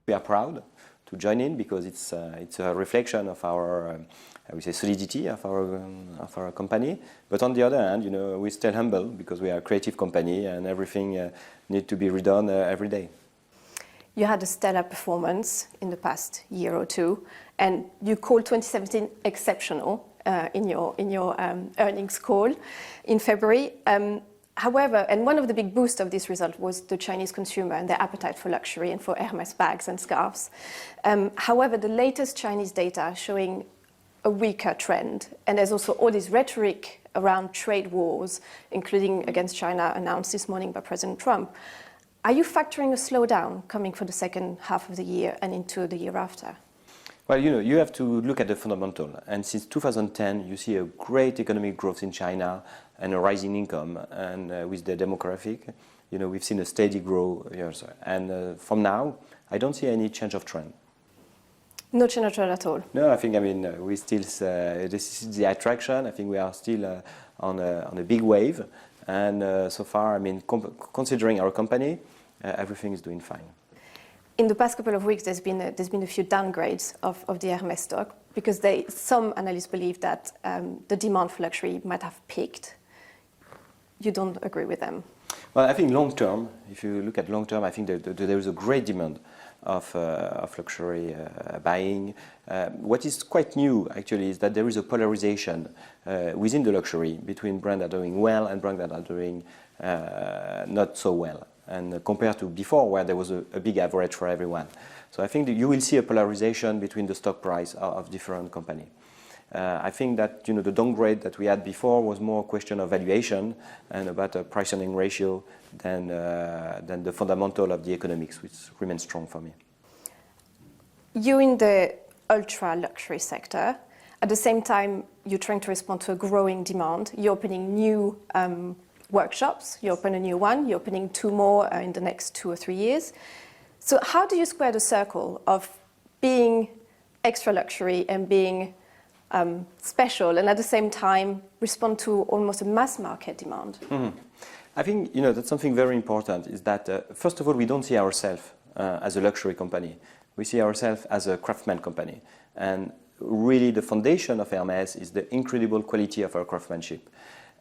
We are proud to join in because it's a reflection of our I would say solidity of our company. But on the other hand, you know, we're still humble because we are a creative company and everything needs to be redone every day. You had a stellar performance in the past year or two, and you called 2017 exceptional in your earnings call in February. However, and one of the big boosts of this result was the Chinese consumer and their appetite for luxury and for Hermes bags and scarves. However, the latest Chinese data showing a weaker trend, and there's also all this rhetoric around trade wars, including against China, announced this morning by President Trump. Are you factoring a slowdown coming for the second half of the year and into the year after? Well, you know, you have to look at the fundamental. And since 2010, you see a great economic growth in China and a rising income. And with the demographic, you know, we've seen a steady growth here. And from now, I don't see any change of trend. No change of trend at all? No, I mean, we still, this is the attraction. I think we are still on a big wave. And so far, I mean, considering our company, everything is doing fine. In the past couple of weeks, there's been a few downgrades of the Hermes stock because some analysts believe that the demand for luxury might have peaked. You don't agree with them? Well, I think long term, if you look at long term, I think there is a great demand of luxury buying. What is quite new, actually, is that there is a polarization within the luxury between brands that are doing well and brands that are doing not so well. And compared to before, where there was a big average for everyone. So I think that you will see a polarization between the stock price of different companies. I think that, you know, the downgrade that we had before was more a question of valuation and about a price-earning ratio than the fundamental of the economics, which remains strong for me. You're in the ultra-luxury sector. At the same time, you're trying to respond to a growing demand. You're opening new workshops. You open a new one. You're opening 2 more in the next 2 or 3 years. So how do you square the circle of being extra luxury and being special, and at the same time respond to almost a mass market demand? Mm-hmm. I think, you know, that's something very important. Is that first of all, we don't see ourselves as a luxury company. We see ourselves as a craftsman company, and really the foundation of Hermes is the incredible quality of our craftsmanship.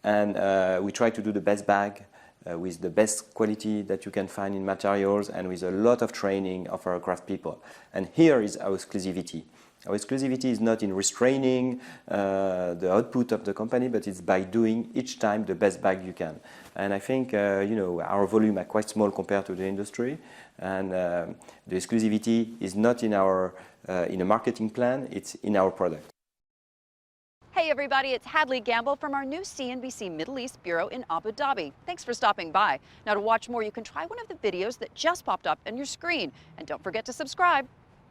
And we try to do the best bag with the best quality that you can find in materials and with a lot of training of our craft people. And here is our exclusivity. Our exclusivity is not in restraining the output of the company, but it's by doing each time the best bag you can. And I think, you know, our volume are quite small compared to the industry. And the exclusivity is not in our in a marketing plan, it's in our product. Hey everybody, it's Hadley Gamble from our new CNBC Middle East Bureau in Abu Dhabi. Thanks for stopping by. Now to watch more, you can try one of the videos that just popped up on your screen. And don't forget to subscribe.